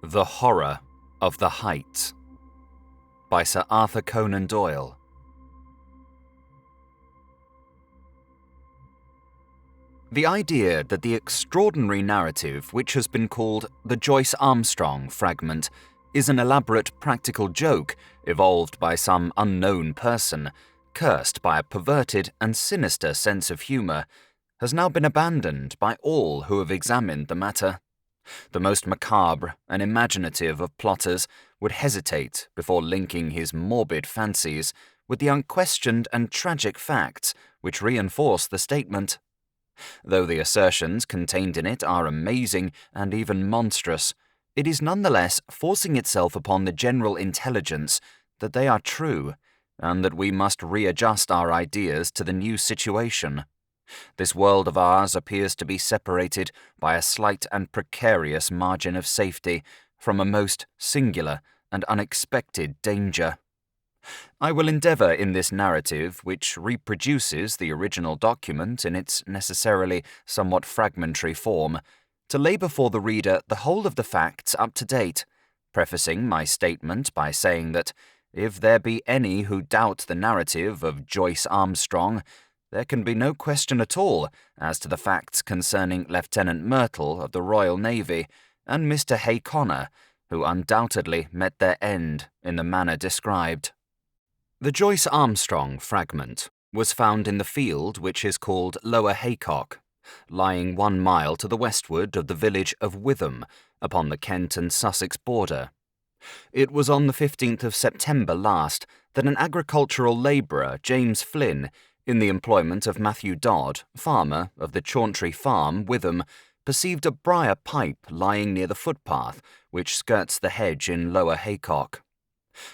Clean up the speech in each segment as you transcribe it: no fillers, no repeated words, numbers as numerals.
The Horror of the Heights by Sir Arthur Conan Doyle. The idea that the extraordinary narrative which has been called the Joyce-Armstrong Fragment is an elaborate practical joke evolved by some unknown person, cursed by a perverted and sinister sense of humour, has now been abandoned by all who have examined the matter. The most macabre and imaginative of plotters would hesitate before linking his morbid fancies with the unquestioned and tragic facts which reinforce the statement. Though the assertions contained in it are amazing and even monstrous, it is nonetheless forcing itself upon the general intelligence that they are true, and that we must readjust our ideas to the new situation. This world of ours appears to be separated by a slight and precarious margin of safety from a most singular and unexpected danger. I will endeavour in this narrative, which reproduces the original document in its necessarily somewhat fragmentary form, to lay before the reader the whole of the facts up to date, prefacing my statement by saying that, if there be any who doubt the narrative of Joyce-Armstrong, there can be no question at all as to the facts concerning Lieutenant Myrtle of the Royal Navy and Mr. Hay Connor, who undoubtedly met their end in the manner described. The Joyce-Armstrong Fragment was found in the field which is called Lower Haycock, lying 1 mile to the westward of the village of Withyham, upon the Kent and Sussex border. It was on the 15th of September last that an agricultural labourer, James Flynn, in the employment of Matthew Dodd, farmer of the Chauntry Farm, Withyham, perceived a briar pipe lying near the footpath which skirts the hedge in Lower Haycock.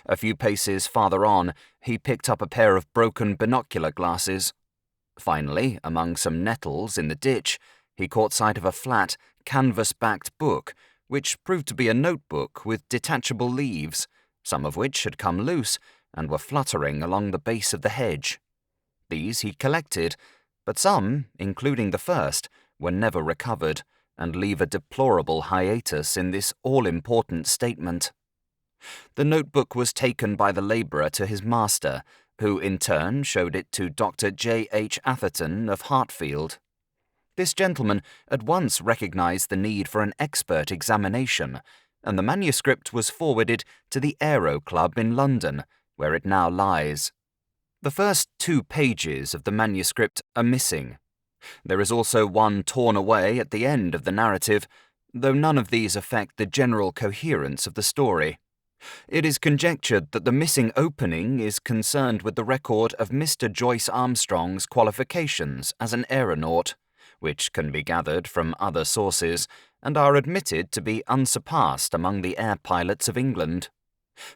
A few paces farther on, he picked up a pair of broken binocular glasses. Finally, among some nettles in the ditch, he caught sight of a flat, canvas-backed book, which proved to be a notebook with detachable leaves, some of which had come loose and were fluttering along the base of the hedge. These he collected, but some, including the first, were never recovered, and leave a deplorable hiatus in this all-important statement. The notebook was taken by the labourer to his master, who in turn showed it to Dr. J. H. Atherton of Hartfield. This gentleman at once recognised the need for an expert examination, and the manuscript was forwarded to the Aero Club in London, where it now lies. The first 2 pages of the manuscript are missing. There is also one torn away at the end of the narrative, though none of these affect the general coherence of the story. It is conjectured that the missing opening is concerned with the record of Mr. Joyce-Armstrong's qualifications as an aeronaut, which can be gathered from other sources, and are admitted to be unsurpassed among the air pilots of England.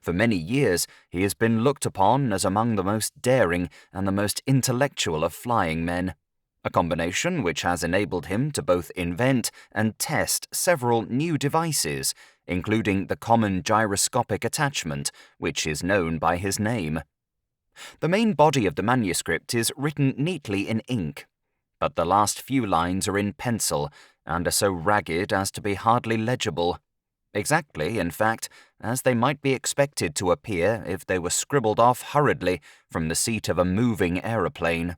For many years he has been looked upon as among the most daring and the most intellectual of flying men, a combination which has enabled him to both invent and test several new devices, including the common gyroscopic attachment, which is known by his name. The main body of the manuscript is written neatly in ink, but the last few lines are in pencil and are so ragged as to be hardly legible. Exactly, in fact, as they might be expected to appear if they were scribbled off hurriedly from the seat of a moving aeroplane.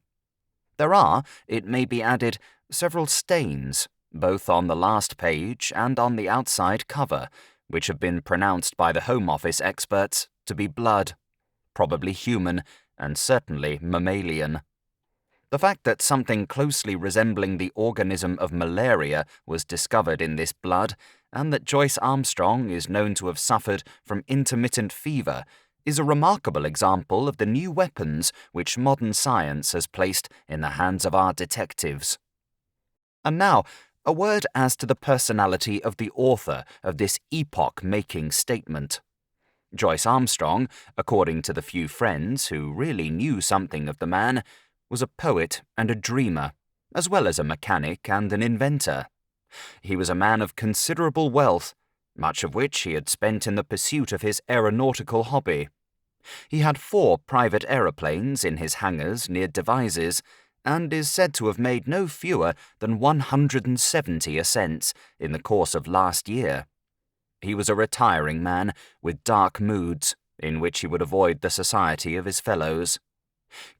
There are, it may be added, several stains, both on the last page and on the outside cover, which have been pronounced by the Home Office experts to be blood, probably human and certainly mammalian. The fact that something closely resembling the organism of malaria was discovered in this blood, and that Joyce-Armstrong is known to have suffered from intermittent fever, is a remarkable example of the new weapons which modern science has placed in the hands of our detectives. And now, a word as to the personality of the author of this epoch-making statement. Joyce-Armstrong, according to the few friends who really knew something of the man, was a poet and a dreamer, as well as a mechanic and an inventor. He was a man of considerable wealth, much of which he had spent in the pursuit of his aeronautical hobby. He had 4 private aeroplanes in his hangars near Devizes, and is said to have made no fewer than 170 ascents in the course of last year. He was a retiring man with dark moods, in which he would avoid the society of his fellows.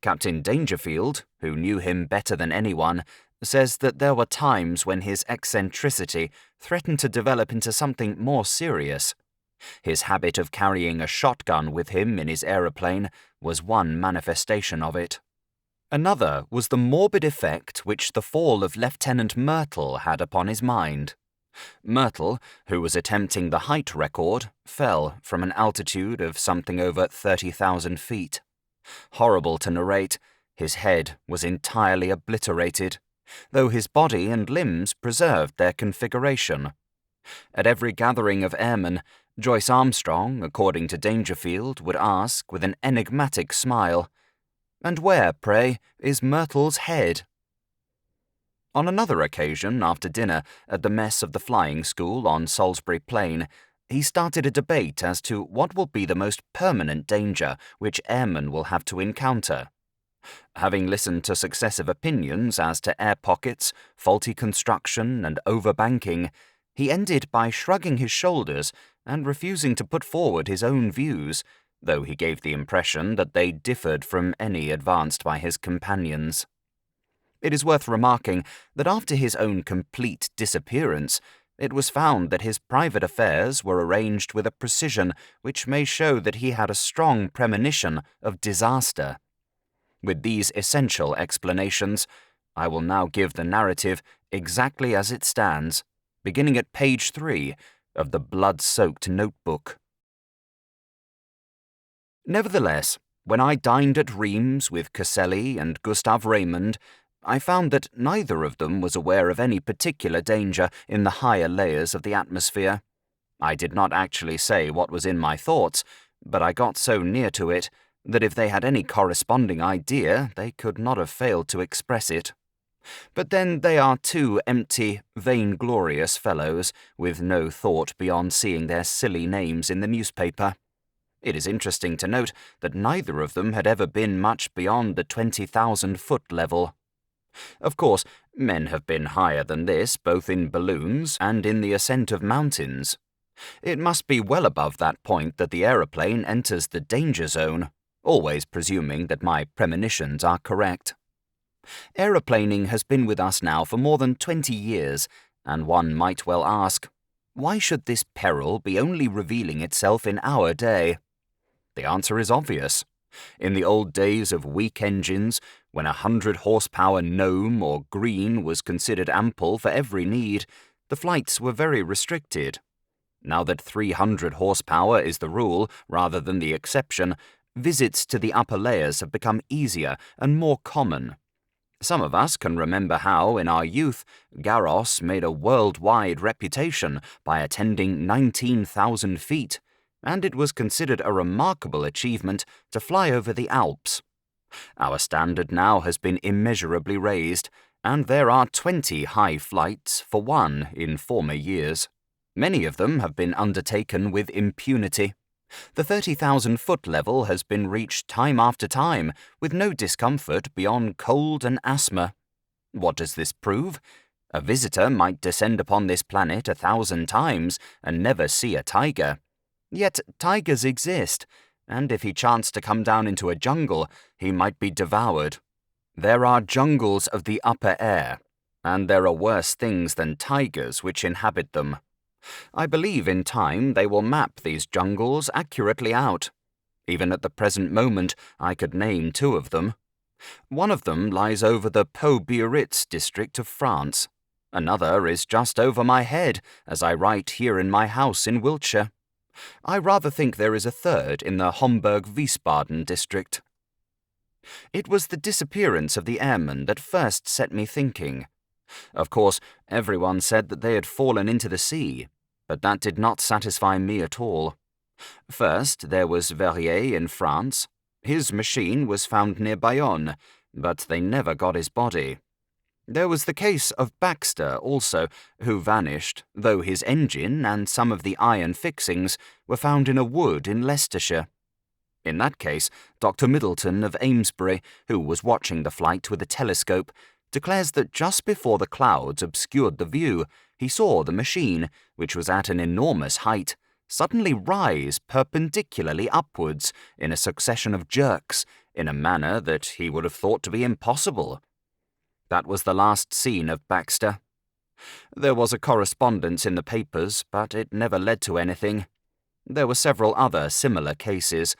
Captain Dangerfield, who knew him better than anyone, says that there were times when his eccentricity threatened to develop into something more serious. His habit of carrying a shotgun with him in his aeroplane was one manifestation of it. Another was the morbid effect which the fall of Lieutenant Myrtle had upon his mind. Myrtle, who was attempting the height record, fell from an altitude of something over 30,000 feet. Horrible to narrate, his head was entirely obliterated, though his body and limbs preserved their configuration. At every gathering of airmen, Joyce-Armstrong, according to Dangerfield, would ask with an enigmatic smile, "And where, pray, is Myrtle's head?" On another occasion, after dinner, at the mess of the flying school on Salisbury Plain, he started a debate as to what will be the most permanent danger which airmen will have to encounter. Having listened to successive opinions as to air pockets, faulty construction, and overbanking, he ended by shrugging his shoulders and refusing to put forward his own views, though he gave the impression that they differed from any advanced by his companions. It is worth remarking that after his own complete disappearance, it was found that his private affairs were arranged with a precision which may show that he had a strong premonition of disaster. With these essential explanations, I will now give the narrative exactly as it stands, beginning at page 3 of the blood-soaked notebook. Nevertheless, when I dined at Rheims with Caselli and Gustave Raymond, I found that neither of them was aware of any particular danger in the higher layers of the atmosphere. I did not actually say what was in my thoughts, but I got so near to it that if they had any corresponding idea, they could not have failed to express it. But then they are two empty, vainglorious fellows, with no thought beyond seeing their silly names in the newspaper. It is interesting to note that neither of them had ever been much beyond the 20,000-foot level. Of course, men have been higher than this, both in balloons and in the ascent of mountains. It must be well above that point that the aeroplane enters the danger zone, always presuming that my premonitions are correct. Aeroplaning has been with us now for more than 20 years, and one might well ask, why should this peril be only revealing itself in our day? The answer is obvious. In the old days of weak engines, when 100-horsepower Gnome or Green was considered ample for every need, the flights were very restricted. Now that 300 horsepower is the rule rather than the exception, visits to the upper layers have become easier and more common. Some of us can remember how, in our youth, Garros made a worldwide reputation by attending 19,000 feet, and it was considered a remarkable achievement to fly over the Alps. Our standard now has been immeasurably raised, and there are 20 high flights for one in former years. Many of them have been undertaken with impunity. The 30,000-foot level has been reached time after time, with no discomfort beyond cold and asthma. What does this prove? A visitor might descend upon this planet 1,000 times and never see a tiger. Yet tigers exist, and if he chanced to come down into a jungle, he might be devoured. There are jungles of the upper air, and there are worse things than tigers which inhabit them. I believe in time they will map these jungles accurately out. Even at the present moment, I could name 2 of them. One of them lies over the Pau-Biarritz district of France. Another is just over my head, as I write here in my house in Wiltshire. I rather think there is a third in the Homburg-Wiesbaden district. It was the disappearance of the airmen that first set me thinking. Of course, everyone said that they had fallen into the sea, but that did not satisfy me at all. First, there was Verrier in France. His machine was found near Bayonne, but they never got his body. There was the case of Baxter also, who vanished, though his engine and some of the iron fixings were found in a wood in Leicestershire. In that case, Dr. Middleton of Amesbury, who was watching the flight with a telescope, declares that just before the clouds obscured the view, he saw the machine, which was at an enormous height, suddenly rise perpendicularly upwards in a succession of jerks, in a manner that he would have thought to be impossible. That was the last seen of Baxter. There was a correspondence in the papers, but it never led to anything. There were several other similar cases,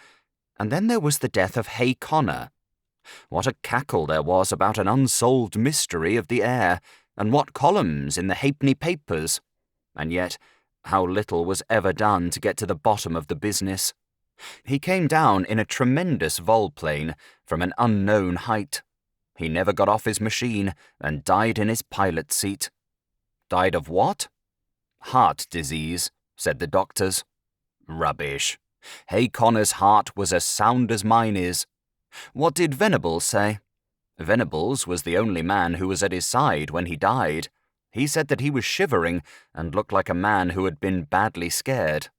and then there was the death of Hay Connor. What a cackle there was about an unsolved mystery of the air, and what columns in the halfpenny papers! And yet, how little was ever done to get to the bottom of the business. He came down in a tremendous volplane from an unknown height. He never got off his machine and died in his pilot's seat. Died of what? Heart disease, said the doctors. Rubbish. Hay Connor's heart was as sound as mine is. What did Venables say? Venables was the only man who was at his side when he died. He said that he was shivering and looked like a man who had been badly scared.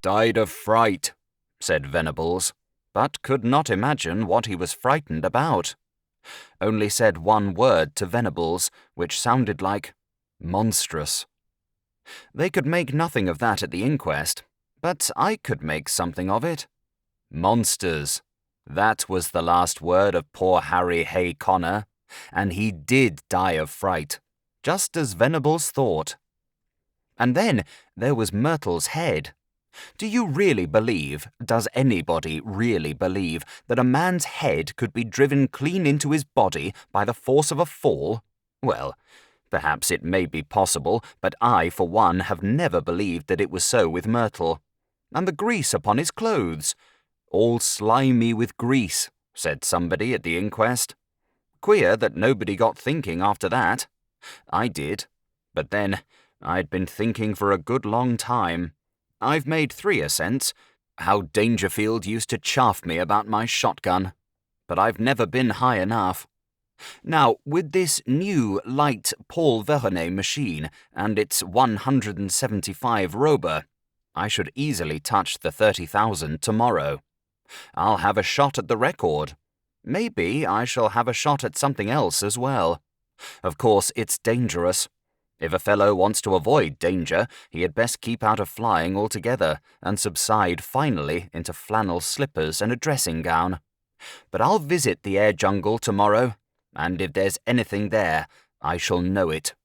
Died of fright, said Venables, but could not imagine what he was frightened about. Only said one word to Venables, which sounded like monstrous. They could make nothing of that at the inquest, but I could make something of it. Monsters. That was the last word of poor Harry Hay Connor, and he did die of fright, just as Venables thought. And then there was Myrtle's head. Do you really believe, does anybody really believe, that a man's head could be driven clean into his body by the force of a fall? Well, perhaps it may be possible, but I, for one, have never believed that it was so with Myrtle. And the grease upon his clothes. All slimy with grease, said somebody at the inquest. Queer that nobody got thinking after that. I did. But then, I'd been thinking for a good long time. I've made 3 ascents. How Dangerfield used to chaff me about my shotgun. But I've never been high enough. Now, with this new light Paul Veronais machine and its 175 Rober, I should easily touch the 30,000 tomorrow. I'll have a shot at the record. Maybe I shall have a shot at something else as well. Of course, it's dangerous. If a fellow wants to avoid danger, he had best keep out of flying altogether and subside finally into flannel slippers and a dressing gown. But I'll visit the air jungle tomorrow, and if there's anything there, I shall know it.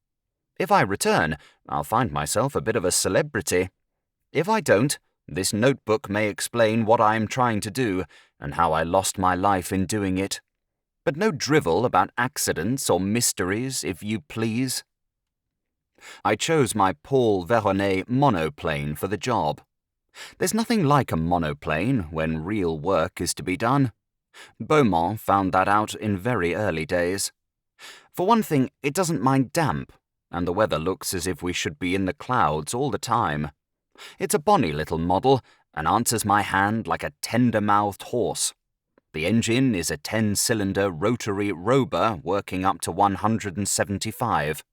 If I return, I'll find myself a bit of a celebrity. If I don't, this notebook may explain what I am trying to do and how I lost my life in doing it. But no drivel about accidents or mysteries, if you please. I chose my Paul Veronais monoplane for the job. There's nothing like a monoplane when real work is to be done. Beaumont found that out in very early days. For one thing, it doesn't mind damp, and the weather looks as if we should be in the clouds all the time. It's a bonny little model, and answers my hand like a tender-mouthed horse. The engine is a 10-cylinder rotary Rober working up to 175.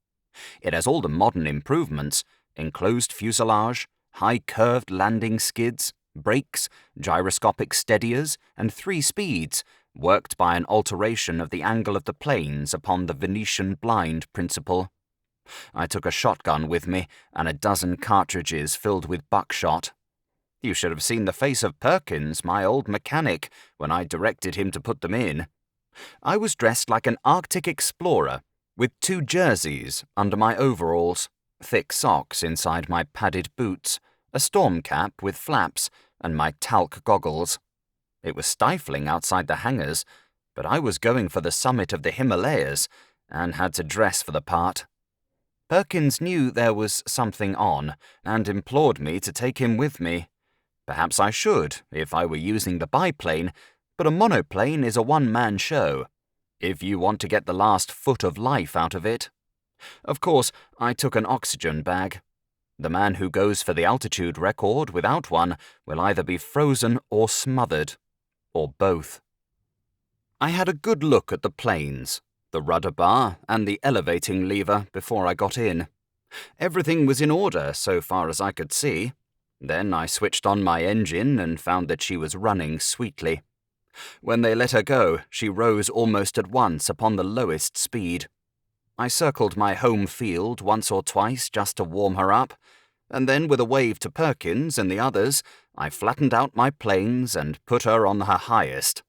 It has all the modern improvements, enclosed fuselage, high-curved landing skids, brakes, gyroscopic steadiers, and 3 speeds, worked by an alteration of the angle of the planes upon the Venetian blind principle. I took a shotgun with me and a dozen cartridges filled with buckshot. You should have seen the face of Perkins, my old mechanic, when I directed him to put them in. I was dressed like an Arctic explorer, with 2 jerseys under my overalls, thick socks inside my padded boots, a storm cap with flaps, and my talc goggles. It was stifling outside the hangars, but I was going for the summit of the Himalayas, and had to dress for the part. Perkins knew there was something on, and implored me to take him with me. Perhaps I should, if I were using the biplane, but a monoplane is a one-man show, if you want to get the last foot of life out of it. Of course, I took an oxygen bag. The man who goes for the altitude record without one will either be frozen or smothered, or both. I had a good look at the planes, the rudder bar and the elevating lever before I got in. Everything was in order so far as I could see. Then I switched on my engine and found that she was running sweetly. When they let her go, she rose almost at once upon the lowest speed. I circled my home field once or twice just to warm her up, and then with a wave to Perkins and the others, I flattened out my planes and put her on her highest.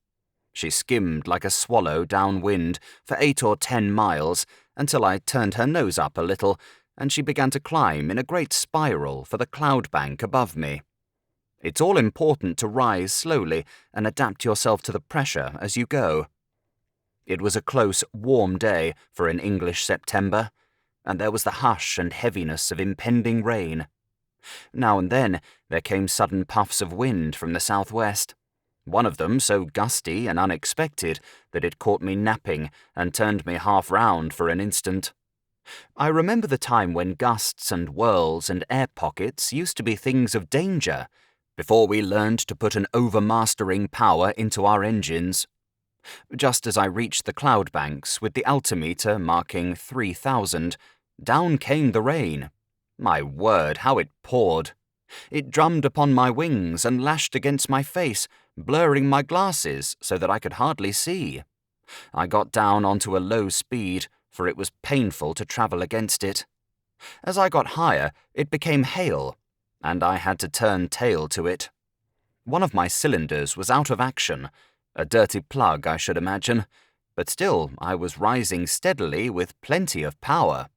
She skimmed like a swallow downwind for 8 or 10 miles until I turned her nose up a little, and she began to climb in a great spiral for the cloud bank above me. It's all important to rise slowly and adapt yourself to the pressure as you go. It was a close, warm day for an English September, and there was the hush and heaviness of impending rain. Now and then there came sudden puffs of wind from the southwest, one of them so gusty and unexpected that it caught me napping and turned me half round for an instant. I remember the time when gusts and whirls and air pockets used to be things of danger, before we learned to put an overmastering power into our engines. Just as I reached the cloud banks with the altimeter marking 3,000, down came the rain. My word, how it poured! It drummed upon my wings and lashed against my face, blurring my glasses so that I could hardly see. I got down onto a low speed, for it was painful to travel against it. As I got higher, it became hail, and I had to turn tail to it. One of my cylinders was out of action, a dirty plug, I should imagine, but still I was rising steadily with plenty of power.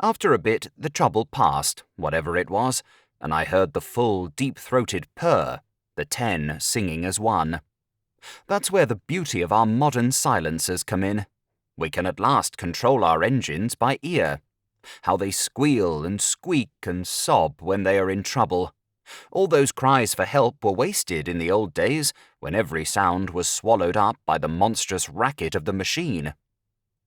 After a bit, the trouble passed, whatever it was, and I heard the full, deep-throated purr, the 10 singing as one. That's where the beauty of our modern silencers come in. We can at last control our engines by ear. How they squeal and squeak and sob when they are in trouble. All those cries for help were wasted in the old days when every sound was swallowed up by the monstrous racket of the machine.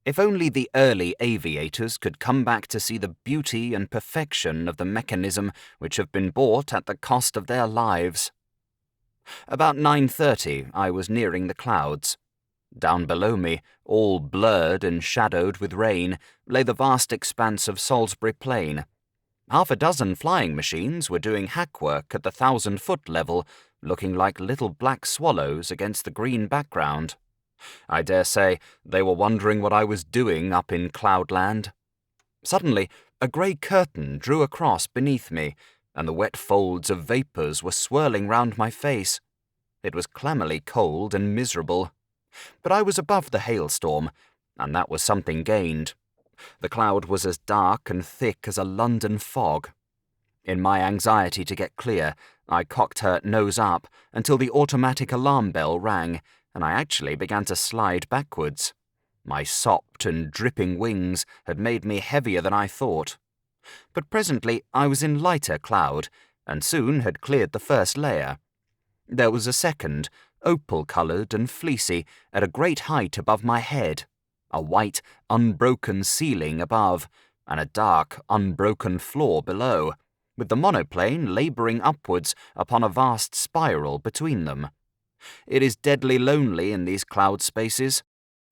If only the early aviators could come back to see the beauty and perfection of the mechanism which have been bought at the cost of their lives. About 9:30 I was nearing the clouds. Down below me, all blurred and shadowed with rain, lay the vast expanse of Salisbury Plain. Half a dozen flying machines were doing hack work at the 1,000-foot level, looking like little black swallows against the green background. I dare say they were wondering what I was doing up in Cloudland. Suddenly, a grey curtain drew across beneath me, and the wet folds of vapours were swirling round my face. It was clammily cold and miserable. But I was above the hailstorm, and that was something gained. The cloud was as dark and thick as a London fog. In my anxiety to get clear, I cocked her nose up until the automatic alarm bell rang, and I actually began to slide backwards. My sopped and dripping wings had made me heavier than I thought. But presently I was in lighter cloud, and soon had cleared the first layer. There was a second, opal-coloured and fleecy, at a great height above my head, a white, unbroken ceiling above, and a dark, unbroken floor below, with the monoplane labouring upwards upon a vast spiral between them. It is deadly lonely in these cloud spaces.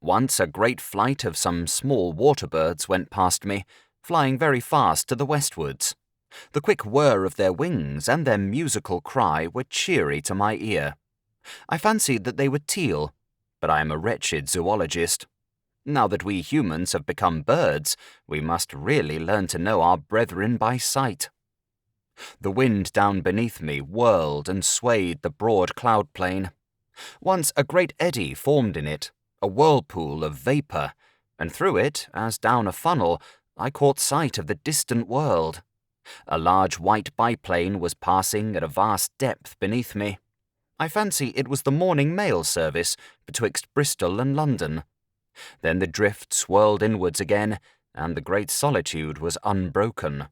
Once a great flight of some small water-birds went past me, flying very fast to the westwards. The quick whir of their wings and their musical cry were cheery to my ear. I fancied that they were teal, but I am a wretched zoologist. Now that we humans have become birds, we must really learn to know our brethren by sight. The wind down beneath me whirled and swayed the broad cloud plain. Once a great eddy formed in it, a whirlpool of vapour, and through it, as down a funnel, I caught sight of the distant world. A large white biplane was passing at a vast depth beneath me. I fancy it was the morning mail service betwixt Bristol and London. Then the drift swirled inwards again, and the great solitude was unbroken.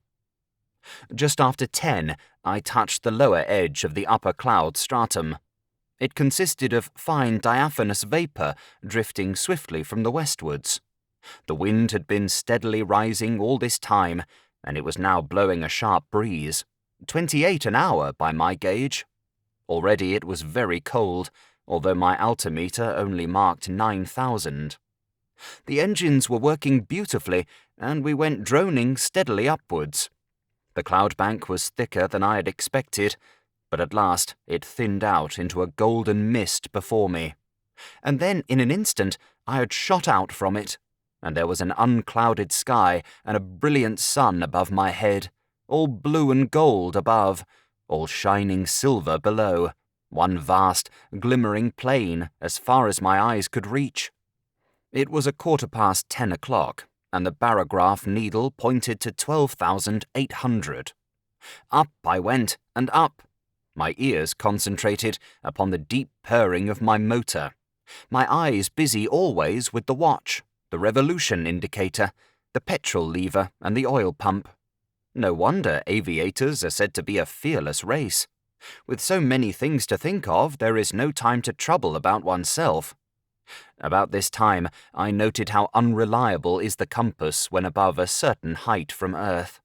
Just after 10, I touched the lower edge of the upper cloud stratum. It consisted of fine diaphanous vapour drifting swiftly from the westwards. The wind had been steadily rising all this time, and it was now blowing a sharp breeze, 28 an hour by my gauge. Already it was very cold, although my altimeter only marked 9,000. The engines were working beautifully, and we went droning steadily upwards. The cloud bank was thicker than I had expected, But at last it thinned out into a golden mist before me, and then in an instant I had shot out from it, and there was an unclouded sky and a brilliant sun above my head, all blue and gold above, all shining silver below, one vast, glimmering plain as far as my eyes could reach. It was 10 o'clock, and the barograph needle pointed to 12,800. Up I went, and up, my ears concentrated upon the deep purring of my motor, my eyes busy always with the watch, the revolution indicator, the petrol lever, and the oil pump. No wonder aviators are said to be a fearless race. With so many things to think of, there is no time to trouble about oneself. About this time, I noted how unreliable is the compass when above a certain height from Earth.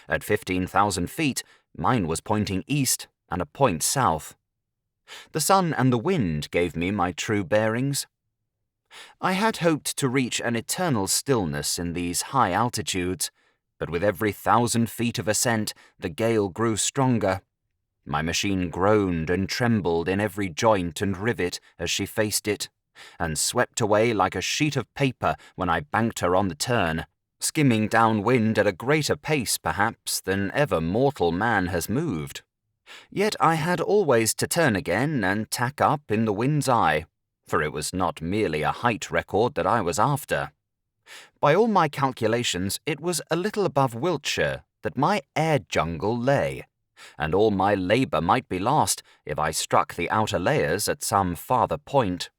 At 15,000 feet, mine was pointing east and a point south. The sun and the wind gave me my true bearings. I had hoped to reach an eternal stillness in these high altitudes, but with every 1,000 feet of ascent, the gale grew stronger. My machine groaned and trembled in every joint and rivet as she faced it, and swept away like a sheet of paper when I banked her on the turn, skimming downwind at a greater pace, perhaps, than ever mortal man has moved. Yet I had always to turn again and tack up in the wind's eye, for it was not merely a height record that I was after. By all my calculations, it was a little above Wiltshire that my air jungle lay, and all my labour might be lost if I struck the outer layers at some farther point.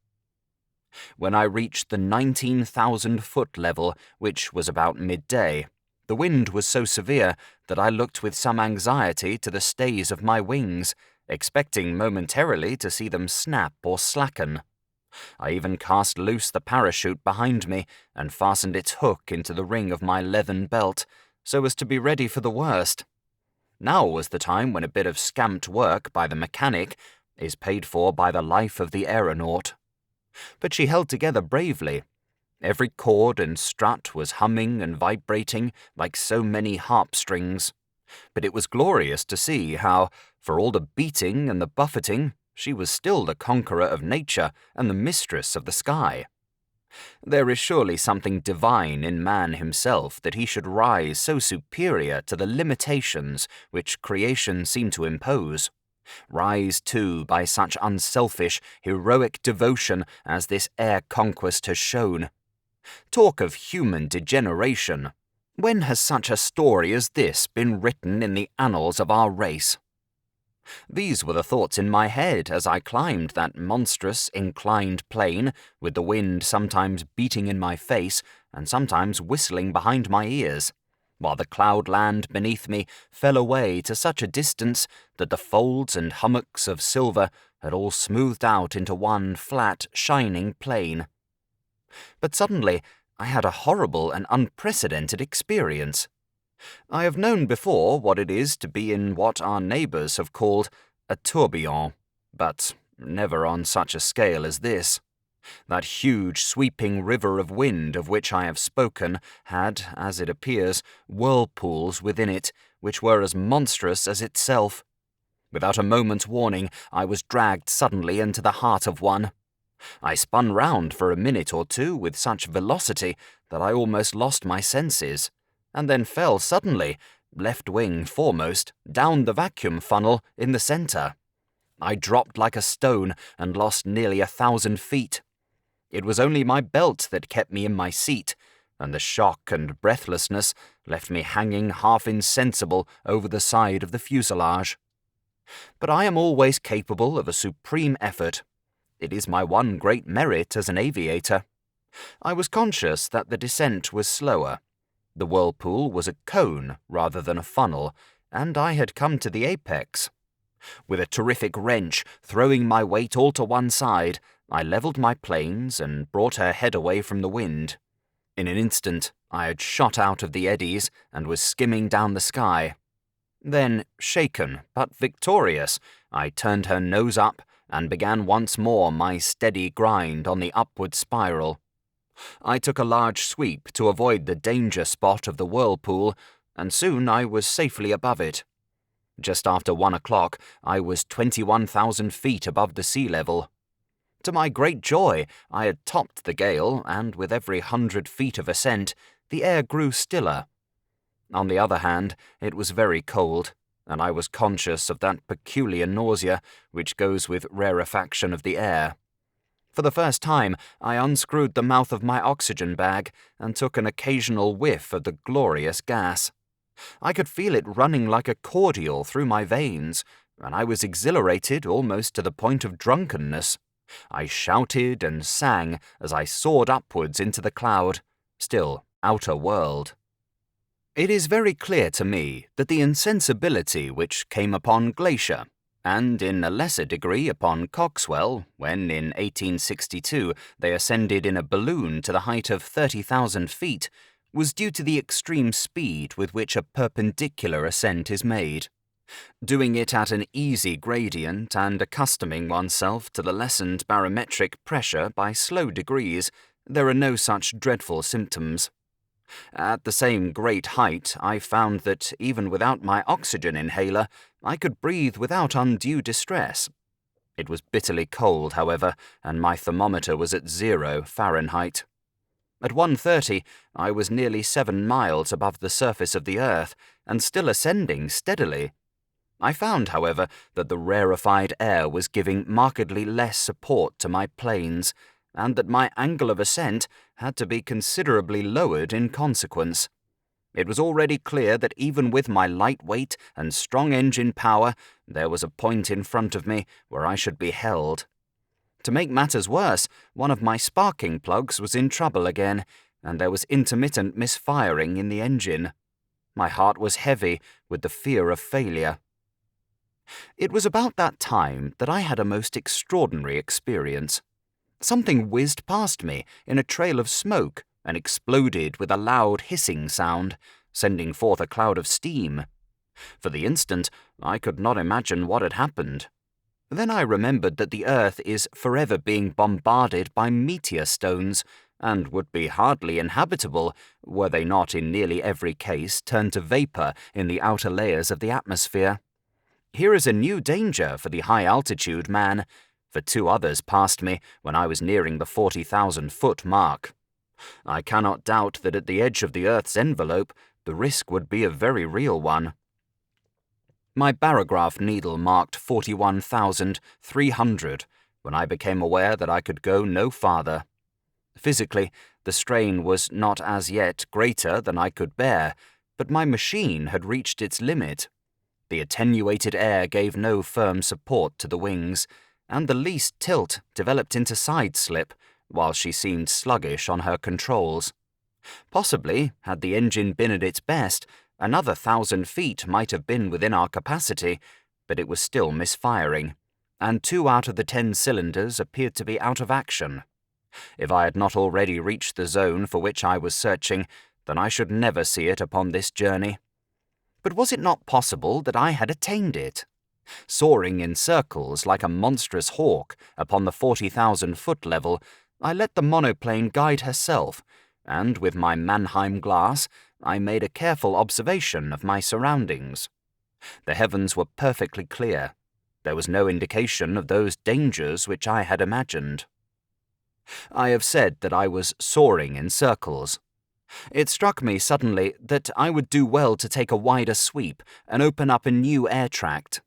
When I reached the 19,000-foot level, which was about midday, the wind was so severe that I looked with some anxiety to the stays of my wings, expecting momentarily to see them snap or slacken. I even cast loose the parachute behind me and fastened its hook into the ring of my leathern belt, so as to be ready for the worst. Now was the time when a bit of scamped work by the mechanic is paid for by the life of the aeronaut. But she held together bravely. Every cord and strut was humming and vibrating like so many harp strings. But it was glorious to see how, for all the beating and the buffeting, she was still the conqueror of nature and the mistress of the sky. There is surely something divine in man himself that he should rise so superior to the limitations which creation seemed to impose. Rise, too, by such unselfish, heroic devotion as this air conquest has shown. Talk of human degeneration. When has such a story as this been written in the annals of our race? These were the thoughts in my head as I climbed that monstrous inclined plane, with the wind sometimes beating in my face and sometimes whistling behind my ears, while the cloudland beneath me fell away to such a distance that the folds and hummocks of silver had all smoothed out into one flat, shining plain. But suddenly I had a horrible and unprecedented experience. I have known before what it is to be in what our neighbours have called a tourbillon, but never on such a scale as this. That huge sweeping river of wind of which I have spoken had, as it appears, whirlpools within it which were as monstrous as itself. Without a moment's warning, I was dragged suddenly into the heart of one. I spun round for a minute or two with such velocity that I almost lost my senses, and then fell suddenly, left wing foremost, down the vacuum funnel in the centre. I dropped like a stone and lost nearly 1,000 feet. It was only my belt that kept me in my seat, and the shock and breathlessness left me hanging half insensible over the side of the fuselage. But I am always capable of a supreme effort. It is my one great merit as an aviator. I was conscious that the descent was slower. The whirlpool was a cone rather than a funnel, and I had come to the apex. With a terrific wrench, throwing my weight all to one side, I levelled my planes and brought her head away from the wind. In an instant, I had shot out of the eddies and was skimming down the sky. Then, shaken but victorious, I turned her nose up and began once more my steady grind on the upward spiral. I took a large sweep to avoid the danger spot of the whirlpool, and soon I was safely above it. Just after 1 o'clock, I was 21,000 feet above the sea level. To my great joy, I had topped the gale, and with every 100 feet of ascent, the air grew stiller. On the other hand, it was very cold, and I was conscious of that peculiar nausea which goes with rarefaction of the air. For the first time, I unscrewed the mouth of my oxygen bag and took an occasional whiff of the glorious gas. I could feel it running like a cordial through my veins, and I was exhilarated almost to the point of drunkenness. I shouted and sang as I soared upwards into the cloud, still outer world. It is very clear to me that the insensibility which came upon Glacier, and in a lesser degree upon Coxwell, when in 1862 they ascended in a balloon to the height of 30,000 feet, was due to the extreme speed with which a perpendicular ascent is made. Doing it at an easy gradient and accustoming oneself to the lessened barometric pressure by slow degrees, there are no such dreadful symptoms. At the same great height, I found that, even without my oxygen inhaler, I could breathe without undue distress. It was bitterly cold, however, and my thermometer was at 0 Fahrenheit. At 1:30, I was nearly 7 miles above the surface of the earth, and still ascending steadily. I found, however, that the rarefied air was giving markedly less support to my planes, and that my angle of ascent had to be considerably lowered in consequence. It was already clear that even with my light weight and strong engine power, there was a point in front of me where I should be held. To make matters worse, one of my sparking plugs was in trouble again, and there was intermittent misfiring in the engine. My heart was heavy with the fear of failure. It was about that time that I had a most extraordinary experience. Something whizzed past me in a trail of smoke and exploded with a loud hissing sound, sending forth a cloud of steam. For the instant, I could not imagine what had happened. Then I remembered that the earth is forever being bombarded by meteor stones, and would be hardly inhabitable were they not in nearly every case turned to vapour in the outer layers of the atmosphere. Here is a new danger for the high-altitude man, for 2 others passed me when I was nearing the 40,000-foot mark. I cannot doubt that at the edge of the earth's envelope the risk would be a very real one. My barograph needle marked 41,300 when I became aware that I could go no farther. Physically, the strain was not as yet greater than I could bear, but my machine had reached its limit. The attenuated air gave no firm support to the wings, and the least tilt developed into side-slip, while she seemed sluggish on her controls. Possibly, had the engine been at its best, another 1,000 feet might have been within our capacity, but it was still misfiring, and 2 out of the 10 cylinders appeared to be out of action. If I had not already reached the zone for which I was searching, then I should never see it upon this journey. But was it not possible that I had attained it? Soaring in circles like a monstrous hawk upon the 40,000-foot level, I let the monoplane guide herself, and with my Mannheim glass, I made a careful observation of my surroundings. The heavens were perfectly clear. There was no indication of those dangers which I had imagined. I have said that I was soaring in circles. It struck me suddenly that I would do well to take a wider sweep and open up a new air tract.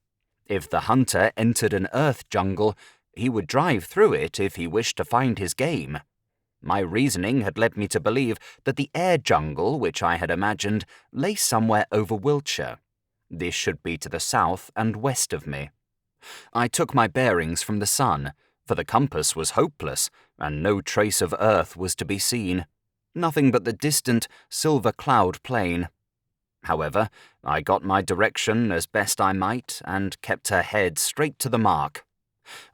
If the hunter entered an earth jungle, he would drive through it if he wished to find his game. My reasoning had led me to believe that the air jungle which I had imagined lay somewhere over Wiltshire. This should be to the south and west of me. I took my bearings from the sun, for the compass was hopeless, and no trace of earth was to be seen. Nothing but the distant silver cloud plain. However, I got my direction as best I might, and kept her head straight to the mark.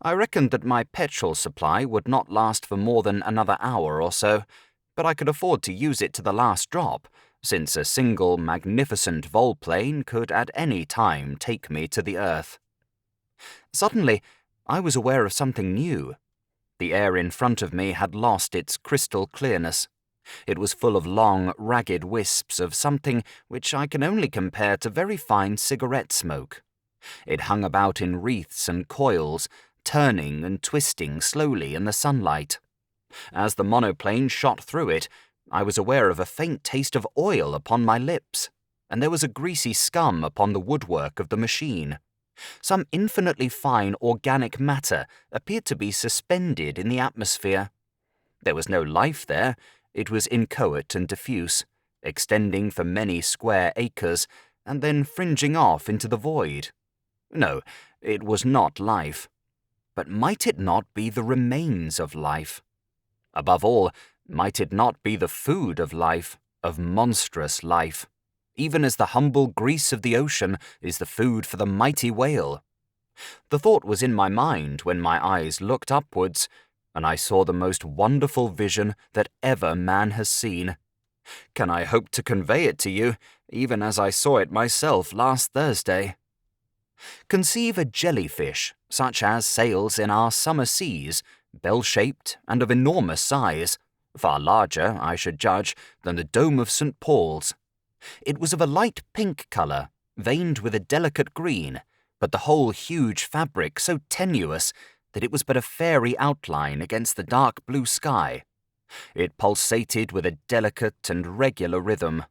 I reckoned that my petrol supply would not last for more than another hour or so, but I could afford to use it to the last drop, since a single magnificent volplane could at any time take me to the earth. Suddenly, I was aware of something new. The air in front of me had lost its crystal clearness. It was full of long, ragged wisps of something which I can only compare to very fine cigarette smoke, It hung about in wreaths and coils, turning and twisting slowly in the sunlight. As the monoplane shot through it, I was aware of a faint taste of oil upon my lips, and there was a greasy scum upon the woodwork of the machine. Some infinitely fine organic matter appeared to be suspended in the atmosphere. There was no life there. It was inchoate and diffuse, extending for many square acres, and then fringing off into the void. No, it was not life. But might it not be the remains of life? Above all, might it not be the food of life, of monstrous life, even as the humble grease of the ocean is the food for the mighty whale? The thought was in my mind when my eyes looked upwards, and I saw the most wonderful vision that ever man has seen. Can I hope to convey it to you, even as I saw it myself last Thursday? Conceive a jellyfish, such as sails in our summer seas, bell-shaped and of enormous size, far larger, I should judge, than the dome of St. Paul's. It was of a light pink colour, veined with a delicate green, but the whole huge fabric so tenuous that it was but a fairy outline against the dark blue sky. It pulsated with a delicate and regular rhythm.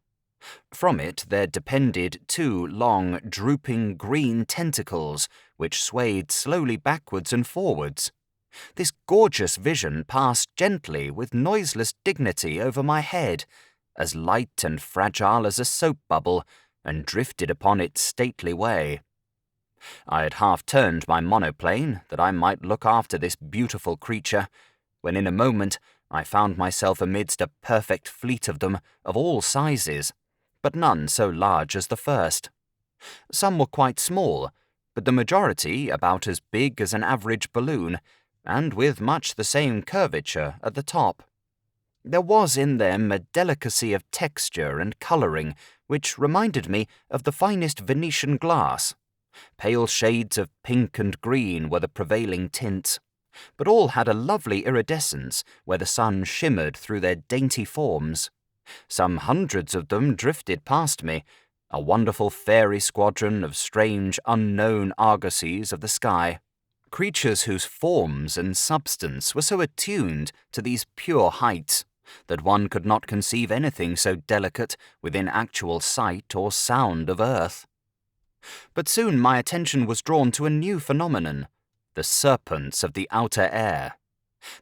From it there depended two long, drooping green tentacles which swayed slowly backwards and forwards. This gorgeous vision passed gently with noiseless dignity over my head, as light and fragile as a soap bubble, and drifted upon its stately way. I had half turned my monoplane that I might look after this beautiful creature, when in a moment I found myself amidst a perfect fleet of them of all sizes, but none so large as the first. Some were quite small, but the majority about as big as an average balloon, and with much the same curvature at the top. There was in them a delicacy of texture and colouring which reminded me of the finest Venetian glass. Pale shades of pink and green were the prevailing tints, but all had a lovely iridescence where the sun shimmered through their dainty forms. Some hundreds of them drifted past me, a wonderful fairy squadron of strange, unknown argosies of the sky, creatures whose forms and substance were so attuned to these pure heights that one could not conceive anything so delicate within actual sight or sound of earth. But soon my attention was drawn to a new phenomenon, the serpents of the outer air.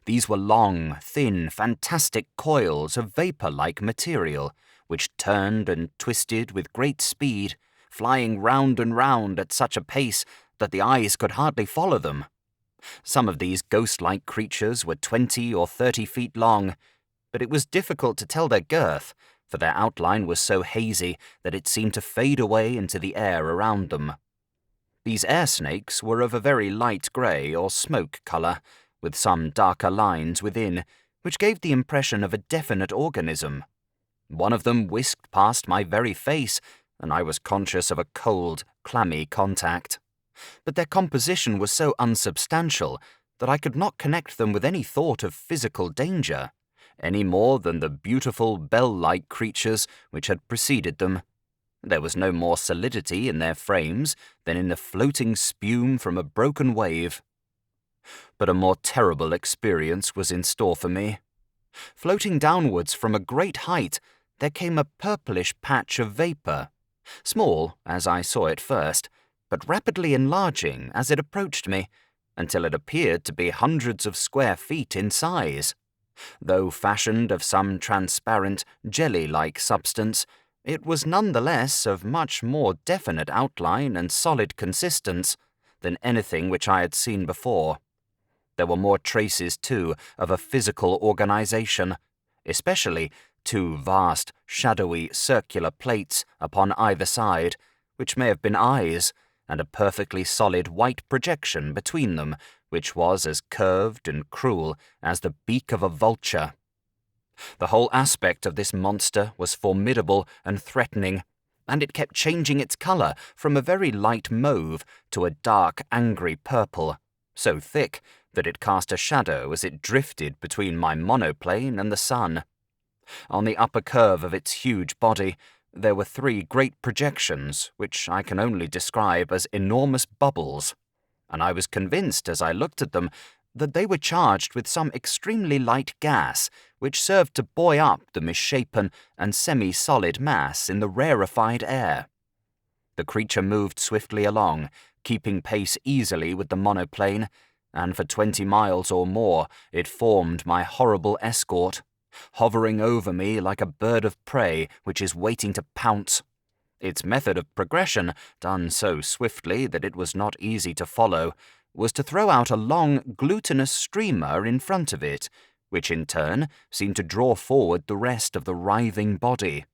These were long, thin, fantastic coils of vapour-like material, which turned and twisted with great speed, flying round and round at such a pace that the eyes could hardly follow them. Some of these ghost-like creatures were 20 or 30 feet long, but it was difficult to tell their girth, for their outline was so hazy that it seemed to fade away into the air around them. These air snakes were of a very light grey or smoke colour, with some darker lines within, which gave the impression of a definite organism. One of them whisked past my very face, and I was conscious of a cold, clammy contact. But their composition was so unsubstantial that I could not connect them with any thought of physical danger, any more than the beautiful bell-like creatures which had preceded them. There was no more solidity in their frames than in the floating spume from a broken wave. But a more terrible experience was in store for me. Floating downwards from a great height, there came a purplish patch of vapour, small as I saw it first, but rapidly enlarging as it approached me, until it appeared to be hundreds of square feet in size. Though fashioned of some transparent, jelly-like substance, it was none the less of much more definite outline and solid consistence than anything which I had seen before. There were more traces, too, of a physical organization, especially two vast, shadowy, circular plates upon either side, which may have been eyes, and a perfectly solid white projection between them, which was as curved and cruel as the beak of a vulture. The whole aspect of this monster was formidable and threatening, and it kept changing its colour from a very light mauve to a dark, angry purple, so thick that it cast a shadow as it drifted between my monoplane and the sun. On the upper curve of its huge body, There were 3 great projections, which I can only describe as enormous bubbles, and I was convinced as I looked at them that they were charged with some extremely light gas which served to buoy up the misshapen and semi-solid mass in the rarefied air. The creature moved swiftly along, keeping pace easily with the monoplane, and for 20 miles or more it formed my horrible escort, hovering over me like a bird of prey which is waiting to pounce. Its method of progression, done so swiftly that it was not easy to follow, was to throw out a long, glutinous streamer in front of it, which in turn seemed to draw forward the rest of the writhing body.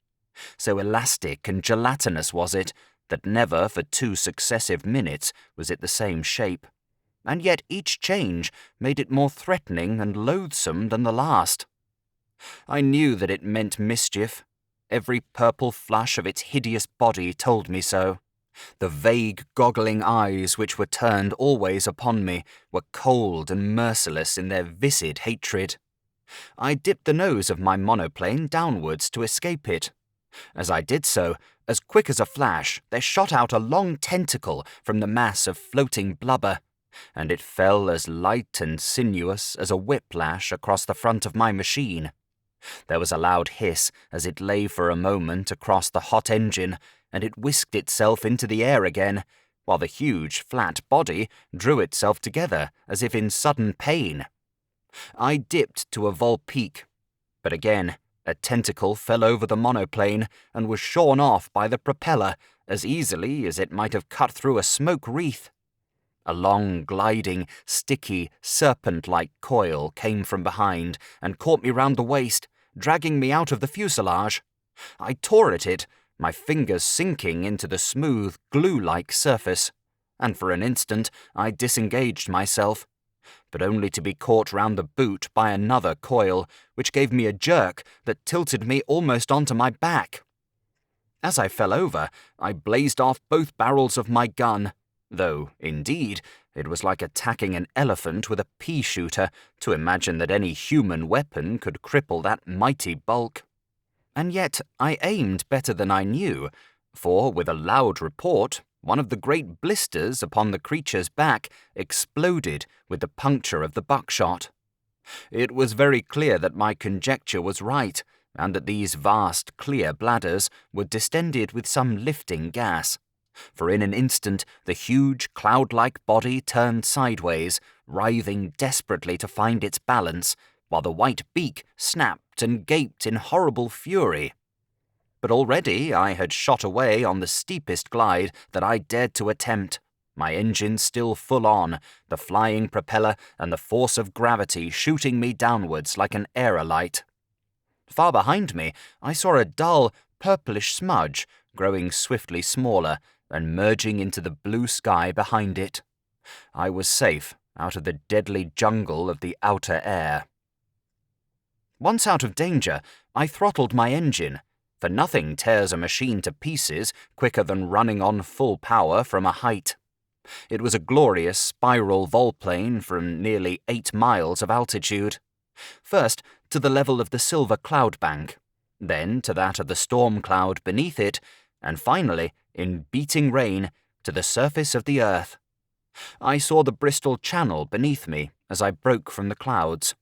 So elastic and gelatinous was it that never for 2 successive minutes was it the same shape, and yet each change made it more threatening and loathsome than the last. I knew that it meant mischief. Every purple flush of its hideous body told me so. The vague, goggling eyes which were turned always upon me were cold and merciless in their viscid hatred. I dipped the nose of my monoplane downwards to escape it. As I did so, as quick as a flash, there shot out a long tentacle from the mass of floating blubber, and it fell as light and sinuous as a whiplash across the front of my machine. There was a loud hiss as it lay for a moment across the hot engine, and it whisked itself into the air again, while the huge, flat body drew itself together as if in sudden pain. I dipped to a vol peak, but again a tentacle fell over the monoplane and was shorn off by the propeller as easily as it might have cut through a smoke wreath. A long, gliding, sticky, serpent-like coil came from behind and caught me round the waist, dragging me out of the fuselage. I tore at it, my fingers sinking into the smooth, glue-like surface, and for an instant I disengaged myself, but only to be caught round the boot by another coil, which gave me a jerk that tilted me almost onto my back. As I fell over, I blazed off both barrels of my gun, though, indeed, it was like attacking an elephant with a pea-shooter to imagine that any human weapon could cripple that mighty bulk. And yet I aimed better than I knew, for with a loud report, one of the great blisters upon the creature's back exploded with the puncture of the buckshot. It was very clear that my conjecture was right, and that these vast, clear bladders were distended with some lifting gas, for in an instant the huge, cloud-like body turned sideways, writhing desperately to find its balance, while the white beak snapped and gaped in horrible fury. But already I had shot away on the steepest glide that I dared to attempt, my engine still full on, the flying propeller and the force of gravity shooting me downwards like an aerolite. Far behind me I saw a dull, purplish smudge, growing swiftly smaller and merging into the blue sky behind it. I was safe out of the deadly jungle of the outer air. Once out of danger, I throttled my engine, for nothing tears a machine to pieces quicker than running on full power from a height. It was a glorious spiral volplane from nearly 8 miles of altitude. First to the level of the silver cloud bank, then to that of the storm cloud beneath it, and finally, in beating rain, to the surface of the earth. I saw the Bristol Channel beneath me as I broke from the clouds,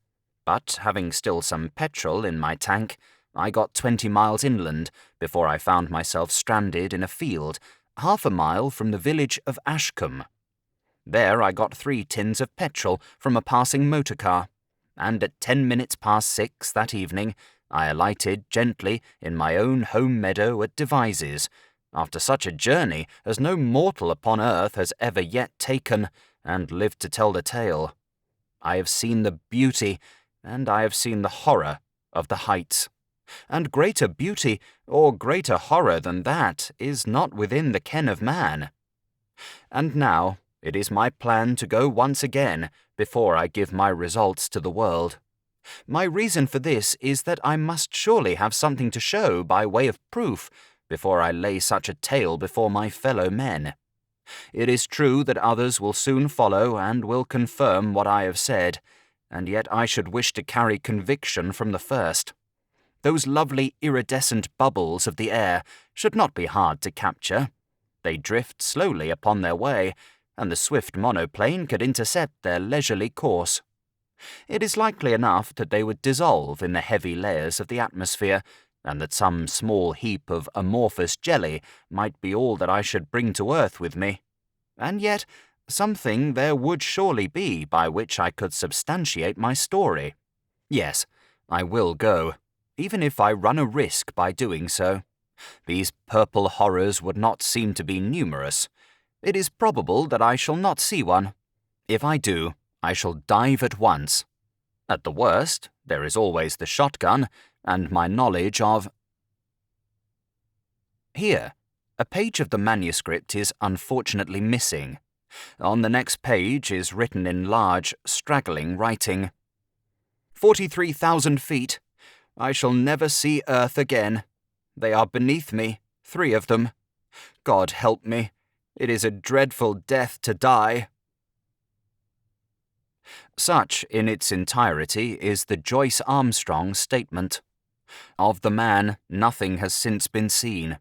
but having still some petrol in my tank, I got 20 miles inland before I found myself stranded in a field 1/2 mile from the village of Ashcombe. There I got 3 tins of petrol from a passing motor car, and at 10 minutes past 6 that evening I alighted gently in my own home meadow at Devizes, after such a journey as no mortal upon earth has ever yet taken, and lived to tell the tale. I have seen the beauty, and I have seen the horror of the heights. And greater beauty or greater horror than that is not within the ken of man. And now it is my plan to go once again before I give my results to the world. My reason for this is that I must surely have something to show by way of proof before I lay such a tale before my fellow men. It is true that others will soon follow and will confirm what I have said, and yet I should wish to carry conviction from the first. Those lovely iridescent bubbles of the air should not be hard to capture. They drift slowly upon their way, and the swift monoplane could intercept their leisurely course. It is likely enough that they would dissolve in the heavy layers of the atmosphere, and that some small heap of amorphous jelly might be all that I should bring to earth with me. And yet, something there would surely be by which I could substantiate my story. Yes, I will go, even if I run a risk by doing so. These purple horrors would not seem to be numerous. It is probable that I shall not see one. If I do, I shall dive at once. At the worst, there is always the shotgun, and my knowledge of... Here, a page of the manuscript is unfortunately missing. On the next page is written in large, straggling writing. 43,000 feet. I shall never see earth again. They are beneath me, 3 of them. God help me. It is a dreadful death to die. Such, in its entirety, is the Joyce-Armstrong statement. Of the man, nothing has since been seen.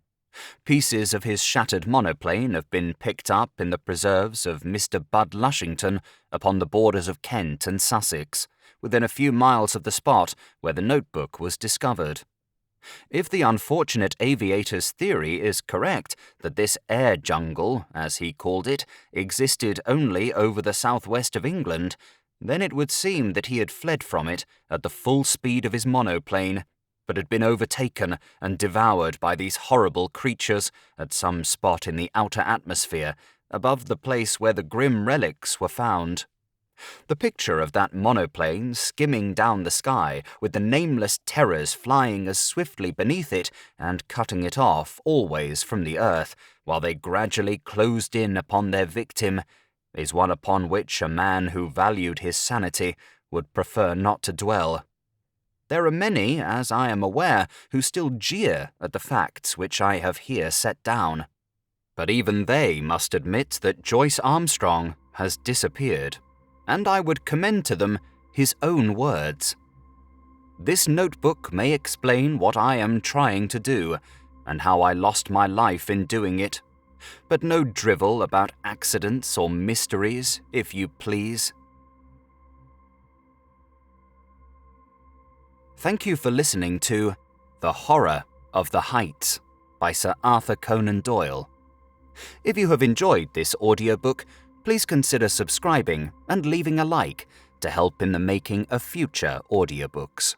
Pieces of his shattered monoplane have been picked up in the preserves of Mr. Budd Lushington upon the borders of Kent and Sussex, within a few miles of the spot where the notebook was discovered. If the unfortunate aviator's theory is correct that this air jungle, as he called it, existed only over the southwest of England, then it would seem that he had fled from it at the full speed of his monoplane, but had been overtaken and devoured by these horrible creatures at some spot in the outer atmosphere above the place where the grim relics were found. The picture of that monoplane skimming down the sky, with the nameless terrors flying as swiftly beneath it and cutting it off always from the earth, while they gradually closed in upon their victim, is one upon which a man who valued his sanity would prefer not to dwell. There are many, as I am aware, who still jeer at the facts which I have here set down. But even they must admit that Joyce-Armstrong has disappeared, and I would commend to them his own words. This notebook may explain what I am trying to do, and how I lost my life in doing it, but no drivel about accidents or mysteries, if you please. Thank you for listening to The Horror of the Heights by Sir Arthur Conan Doyle. If you have enjoyed this audiobook, please consider subscribing and leaving a like to help in the making of future audiobooks.